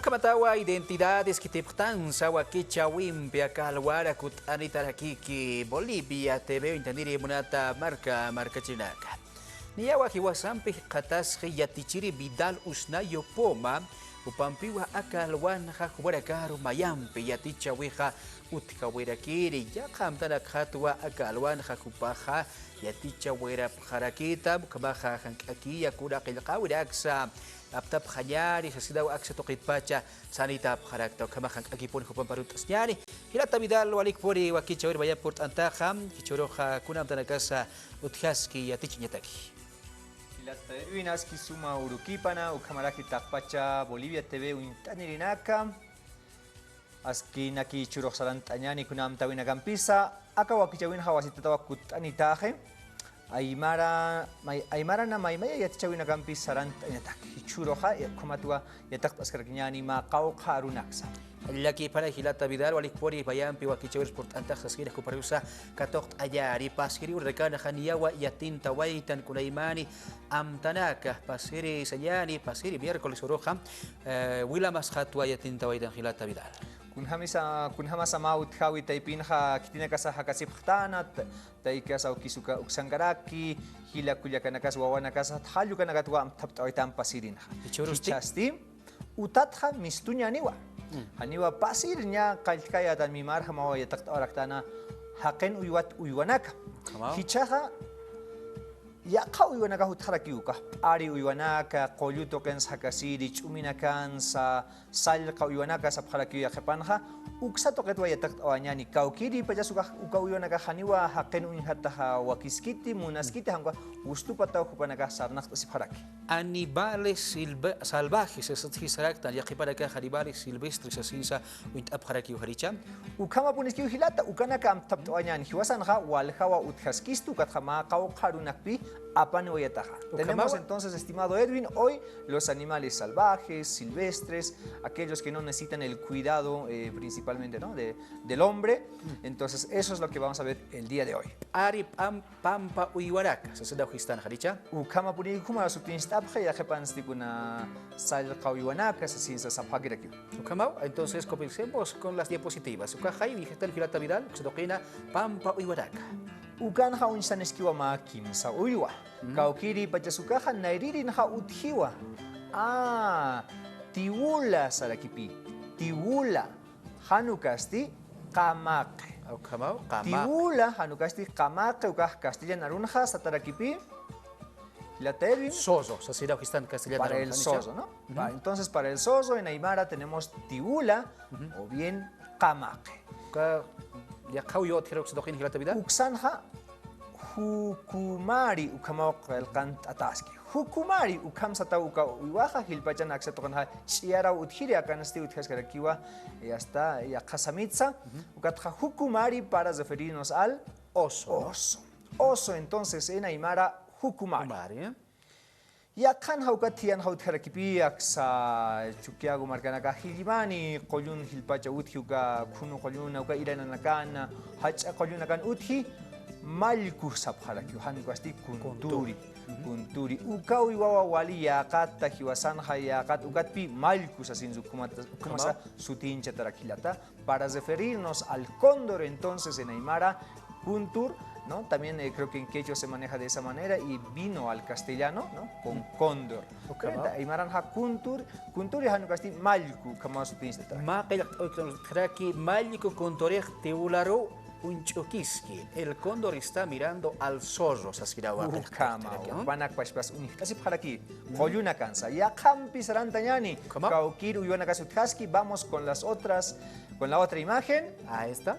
Ukamatawa identidades que tiptan sawa kichawim piakalwara kut anitaraki Bolivia TV intendiri munata marca chinaka. Niyawa kiwasampi katas yatichiri Vidal Usnayo Poma upampiwa akalwan hakubarakaru mayampi yatichawiha utkawirakiri yakamtana khatwa akalwan hakupaha yatichawira harakita bukamaha hankaki yakura qilqawiraksa aptap khanyari sasidaw aksa toqitpacha sanita harakta kamahan akipon hupamparut asnyani hilata Vidal walik pori wakichawir bayaport antakham kichoroha kunam tanakasa uthaski yatichinyataki. Las que suma Uruquipana, Ucamaraki Takpacha, Bolivia TV, Uintanirinaka, Aski Naki Churoxalan Tañani, Kunam Tawina Gampisa, Akawakichavin Hawasitatawa Kutanitaje, Aymara na Maimaya Yatichawina Gampisa Rantayatak, Churoja, Kumatua Yatak Askarkiani, Macao Harunaksa. Laki para hilata Vidal walikpori bayampi wakichawir sport antak saskira kuparusa katok ayari paskiri urrekana haniyawa yatinta waitan kunaimani amtanaka pasiri sayani pasiri miércoles oroja wila mas hatwa yatinta waitan hilata Vidal kunhama sama uthawi taipinha kitina kasa hakasip khtanat taikasa ukisuka uksangaraki hila kulyakanakas wawanakas halyukanakatwa amtaptaitan pasirinha chasti utatha mistunyaniwa Haniwa pasirnya kalkaya dan mimar hamawa yatak oraktana haken uywanaka. Hichaha yaka uywanaka hutrakiuka. Ari uywanaka qolluto kan sakasiri chuminakan sa salqa uywanaka sa pharakiya khepanha uksa toqetwa yatak awanyani kaukiri pajasuka uka uywanaka haniwa haken uyhataha wakiskiti munaskiti hangwa ustupata hupanaka sarnaq sipharaki. Animales salvajes esas hisaraktan yaqiparaka animales silvestres asinsa uint abharaki uharicha ukama puniski hilata ukanaka amtaptoañan hiwasanha walhawa uthaskistu kathama qawqarunakpi apan oyataha. Tenemos entonces, estimado Edwin, hoy los animales salvajes, silvestres, aquellos que no necesitan el cuidado principalmente, ¿no? del hombre. Entonces eso es lo que vamos a ver el día de hoy. Ari pampa uywaraka sasada histan haricha ukama puni kuma sutinstapja ya jepanstikuna salqa uywanaka sasinsa sapagiraki. Ukamau, entonces comencemos con las diapositivas. Ukajai vigestan hilata Vidal ksdoqina pampa uywaraka. Ukanha unsaneskiwa ma kimsa uywa. Kaukiri pachasukaha nairirin ha uthiwa. Tiwula sarakipi. Tiwula hanukasti kamake. Ukamau, Tiwula hanukasti kamake ukah Castilla narunja satarakipi. La Tervin. Soso, sasida histan castellano. Para el soso, ¿no? Entonces para el soso en Aymara tenemos tiwula o bien kamake. Uksanha hukumari ukamau qalqan ataski. Hukumari ukam sata uka uiwaja hilpachan aksatokanha chiara uthiri akanasti uthkaskarakiwa hasta ya qasamitsa ukatja hukumari para referirnos al oso. Oso entonces en Aymara hukumari. Yakan haukatian hautharakipi aksa chukiago markanaka hilimani qollun hilpacha uthiuka khunu qollun uka irananakan hacha qollunakan uthi malku sapharaki hankasti kunturi uka uiwawa wali yaqat tahiwasan hayaqat ukatpi malku sasinzu kumasa sutincha tarakilata para referirnos al cóndor entonces en Aymara kuntur, ¿no? También creo que en quechua se maneja de esa manera y vino al castellano, ¿no? Con cóndor. Aymaranja kuntur y hanukasti malku kama sutinsta. Kraki malku kuntoreh teularo unchokiski. El cóndor está mirando al zorro, sasirawa. Kama, banak pashpas unikasi para aquí. Qolluna cansa. Ya kampi sarantanyani. Kaukir uyonakasuthaski. Vamos con las otras, con la otra imagen. Ahí está.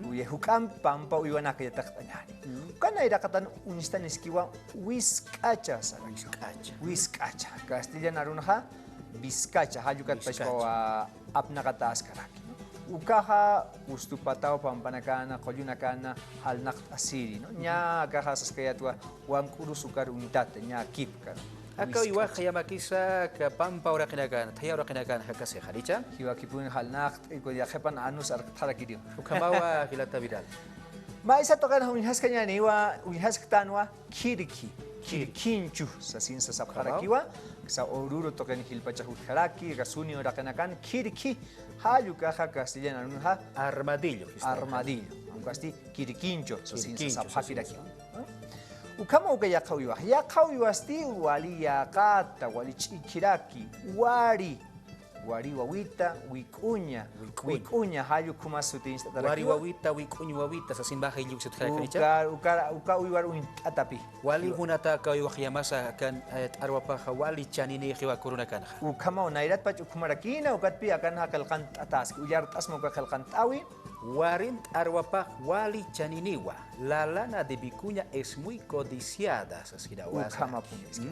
Uyehukam pampa uywanaka yataktañani. Kana irakatan unistan iskiwa wiskacha saraki. Wiskacha. Castilla narunja Vizcacha. Hayukat pashpawa apnakata askaraki. Ukaha ustupatao pampanakana qollunakana halnaq asiri, ¿no? Nya akaha saskayatwa wamkuru sukar unitate nya kipka. Aka iwa khayamakisa ka pampa oraqinakan thaya oraqinakan hakase haricha hiwa kipun halnaq iko ya khepan anus arqtharakiri. Ukamawa hilata Vidal. Maisa tokan unhaskanyani wa unhasktanwa kiriki. Kirkinchu sasin sa sapharakiwa sa oruro token hilpacha utjaraki, gasunio rakanakan, kiriki, hayu kaja castellana nunha, Armadillo. armadillo. Aunque asti kirikincho, so sin sa sapiraki. Ukama uka yakawiwa. Yakawiwa asti wali yakata, wali chikiraki, wari. Wari wawita, wikunya. Wikunya hayu kumasutin sa Wari wawita, wikuñu wawita sa simbahay yung sa Tjarakancha. Uka uiwar un atapi. Wali hunata ka yung yamasa kan arwapa wali chanini hiwa kuruna kan. Ukama unairat pach ukumarakina ukatpi akan hakalkan atas. Uyar tas mo kakalkan tawi. Warint arwapa wali chaniniwa. La lana de vicuña es muy codiciada,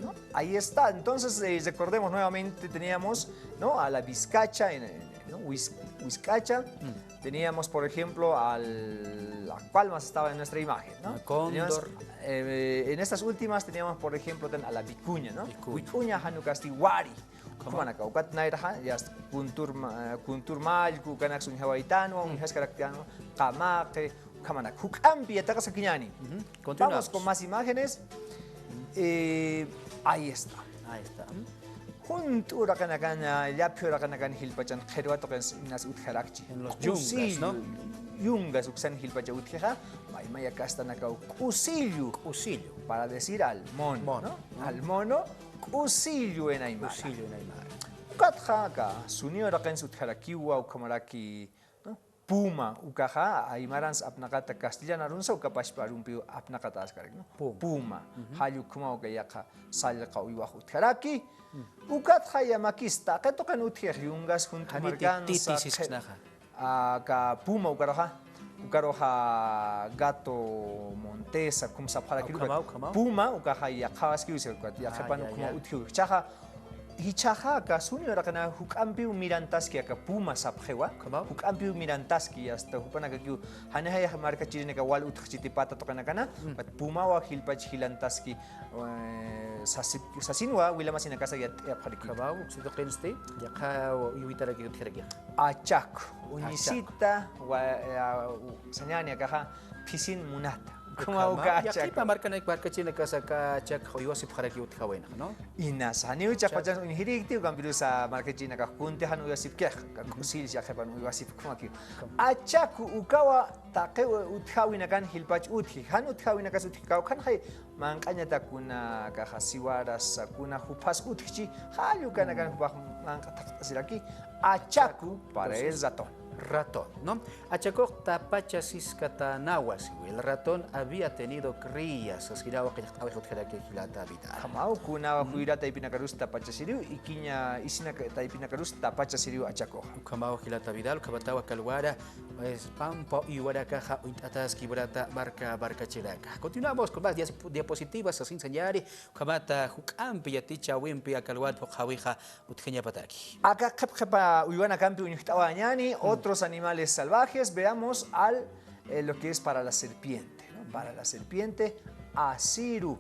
¿no? Ahí está. Entonces, recordemos nuevamente, teníamos, ¿no?, a la vizcacha, ¿no?, Huizcacha. Teníamos, por ejemplo, a cuál más estaba en nuestra imagen, ¿no? Cóndor. En estas últimas teníamos, por ejemplo, a la vicuña, ¿no? Vicuña, Hanukasti, Wari. ¿Cómo han acabado? Ya kuntur malku, kanak sun hawaitano, un hascaractiano, kamake, kamanak. Hukampi, ataca saquiñani. Vamos con más imágenes. Ahí está. Ahí está. Juntura kanakana, yapio kanakan hilpachan, jeruato que nas utjarakchi. En los yungas, ¿no? Yungas, uksan hilpacha utjeja, maya castanacau, cusillo. Cusillo. Para decir al mono, ¿no? Al mono. Cusillo en Aymara. Cusillo en Aymara. Ukatjaka, sunió raken sutjarakiwa, ukamaraki, ¿no? Puma, ukaja, Aymarans apnakata castellana runsa, ukapashparumpio apnakata askarek, ¿no? Puma. Hayu kuma ukayaka, salka uiwa utjaraki. Ukatja yamakista, que tocan utjerjungas junto a Marganza. Ka Puma ukaraja. Ukaroja gato montesa como sapara kiruga Puma ukaja ya kawaski usikat ya jepan kuma uthiu chaja hichaja ka sunio rakana hukampiu mirantaski ka Puma sapjewa hukampiu mirantaski hasta hupana ka kiu hane ya marka chirine ka wal utkhiti pata tokana kana but Puma wa hilpach hilantaski sasinwa wila masina casa ya pariki kabau sito kenste ya ka yuitara ki utjeraki achak unisita wa senyani akaha pisin munata kuma uka ya kipa marka china casa ka chak hoyosip kharaki utkawena no ina saniu chakpajan unhirikti gambiru sa marka china ka kunte hanu yosip keh ka kusil ya khepan uyosip kumaki achak ukawa taqe utkawina kan hilpach uthi han utkawina kas utkau kan hay mangkanya takuna ka hasiwaras kuna hupas utchi halu kana kan hubah mangka siraki achaku para el ratón, ¿no? Achacoj tapachasis catanahuas, el ratón había tenido crías, asirao que que hilata vida. Kamau kuna huirata ipinacarus tapachasiriu y quiña isina taipinacarus tapachasiriu achacoj. Kamau hilata vidal, kabatawa calguara, es pampo y huaracaja, ataski brata, barca chilaca. Continuamos con más diapositivas, así enseñar, kamata hukampi yaticha wimpi a calguat hojawija utgeña pataki. Acá kepa uyana campi unitawañani, otros animales salvajes, veamos lo que es para la serpiente, ¿no? Para la serpiente, asiru.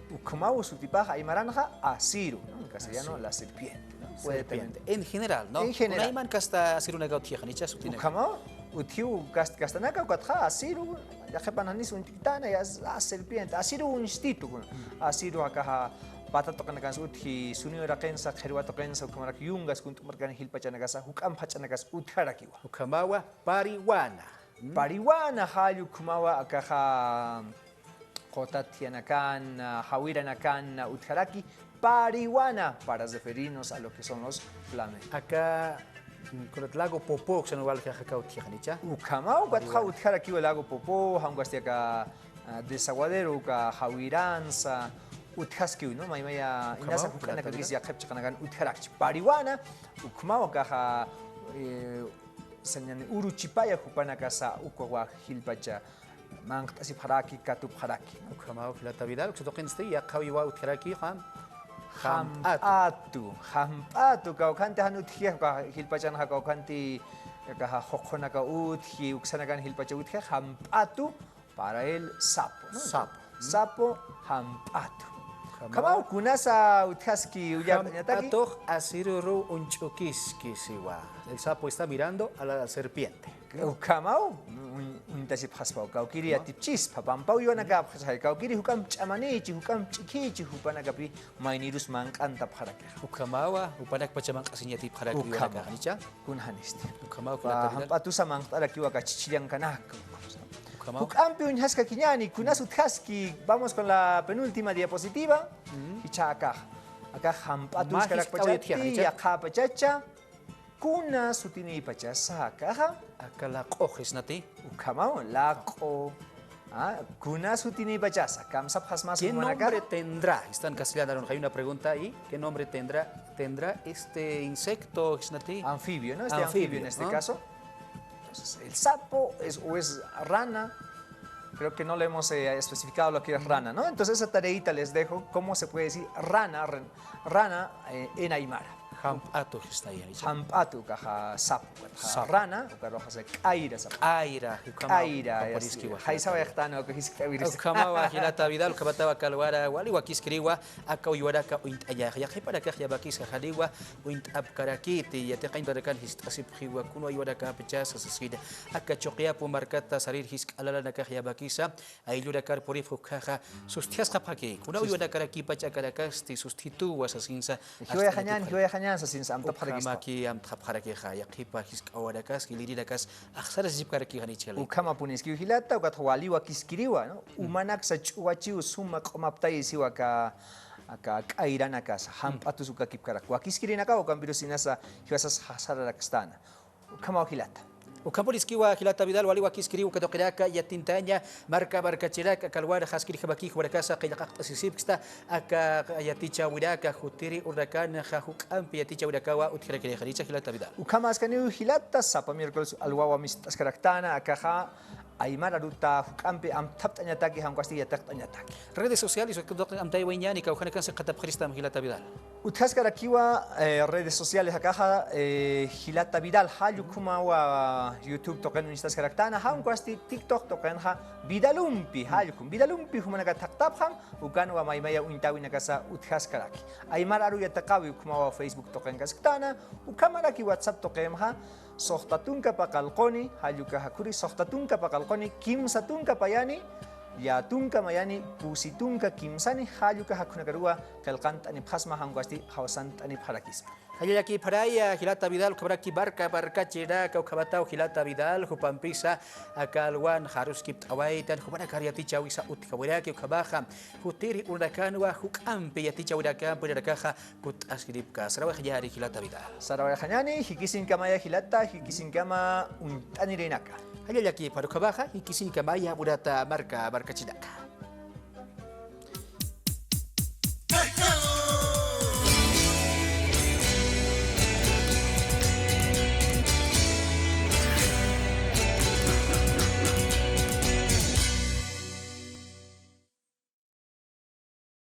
Ukumau sutipaja aymaranja, asiru, ¿no? En castellano, la serpiente, ¿no? Serpiente. En general, ¿no? En general. Unaiman kasta asiru nagautieja, nicha sutine. Ukamau, utiu castanaka, ukatja, asiru, ya jepananis untitana, ya serpiente, asiru un instituto, asiru akaja. Pata tokan nagas uthi sunio rakensa kherwa tokensa kumarak yungas kuntu markan hilpachanagas hukam pachanagas utharakiwa ukamawa pariwana hayu kumawa akaha qotatianakan hawiranakan utharaki pariwana para referirnos a lo que son los flamencos. Acá con el lago Popó que se nos va a dejar cautianicha ukamawa katha utharakiwa lago Popó hangastiaka desaguadero ka hawiransa uthaskiu no maya inasa hukana ka gisia khapcha kanagan utharakchi pariwana ukmawa ka sanyani uruchipaya hupana ka sa ukwa hilpacha mangtasi pharaki katu pharaki ukmawa filata vidal que toquen este ya qawiwa utharaki hampatu ka khante hanuthia ka hilpacha na ka khanti ka hokhona ka uthi uksanagan hilpacha uthia hampatu para el sapo no sapo hampatu. Kamau kunasa uthaski uyataki. Atoh asiruru unchukiski siwa. El sapo está mirando a la serpiente. Kamau intasi phaspa kaukiri atipchis papampau yonaka phasai kaukiri hukam chamanichi hukam chikichi hupanagapi mainirus mankanta pharake ukamawa upanak pachamang kasinya tip kharaki yonaka hanicha kunhaniste ukamawa kulata hampatusa mangtara kiwa kachichilian kanak Hukampi unhaska kiñani kunas uthaski vamos con la penúltima diapositiva hicha acá hampatus karakpachati acá pachacha kunas utini pachasa acá la coges nati ukamao la co kunas utini pachasa kamsap hasmas ¿Qué nombre tendrá? Están castellano, hay una pregunta ahí. ¿Qué nombre tendrá este insecto? Anfibio, ¿no? Este anfibio en este caso. Entonces, el sapo o es rana, creo que no le hemos especificado lo que es rana, ¿no? Entonces esa tareita les dejo cómo se puede decir rana en aymara. Hampatu está ahí. Hampatu kaha sapo, rana, ukaroja se kaira sapo. Kaira, haisa yahtano que hiskawira. Kamawa hilata vidal kabatawa kalwara wali wakiskriwa akawyoraka uint ayah ya para que ya bakis hadiwa uint abkarakiti ya taqain kan histasib khiwa kuno yoraka pechasa sasida akachoqia pumarkata sarir hisk alala nakah ya bakisa ayura kar porifu kaha sustias kapaki kuno yoraka raki pachakarakasti sustitu wasasinsa hiwa hanyan sasin am tapharakis maki am tapharaki ya khipa hisk awadakas kiliridakas akhsar zip karaki hanichel ukama puniski hilata ukathwali wakiskriwa no umanak sa chuachi usuma qomaptai siwa ka kairana kas hampatu suka kipkarak wakiskirina ka ukambiru sinasa hiwasas hasararakstana ukama hilata Ukampoliskiwa hilata vidal wali wakiskiri ukatokiraka yatintaña marka chiraka kalwara haskiri habaki hurakasa qillaqaqta sisipksta aka yaticha wiraka hutiri urakana hahuk yaticha wirakawa utkhirakiri kharicha hilata vidal ukama askani hilata sapa miércoles alwawa mistaskaraktana akaha aymara ruta hukampe am taptañataki hankwasti yataqtañataki redes sociales amtay wayñani kawjana kanse qatab khristam hilata vidal Uthaskarakiwa redes sociales akaha hilata vidal halukuma wa YouTube token instaskaraktana hankwasti TikTok token ha vidalumpi halukum vidalumpi humanaka taqtabhan ukan wa maymaya untawina kasa uthaskaraki aymara aru yataqawi kuma wa Facebook token kaskatana ukamaraki WhatsApp token ha sohtatunka paqalqoni haluka hakuri sohtatunka paqalqoni kimsatunka payani yatunka mayani pusitunka kimsani haluka hakuna karua kalqant ani phasma hangwasti hawsant ani pharakis Hayaki paraya hilata vidal kabraki barka chira kaukabatau hilata vidal hupampisa akalwan haruskip awaitan hubana karyati chawisa utkawiraki kabaha hutiri urakanwa hukampe yati chawirakan pirakaha kut askripka sarawah yari hilata vidal sarawah hanyani hikisin kamaya hilata hikisin kama untani renaka Hayaki parukabaha hikisin kamaya burata marka chidaka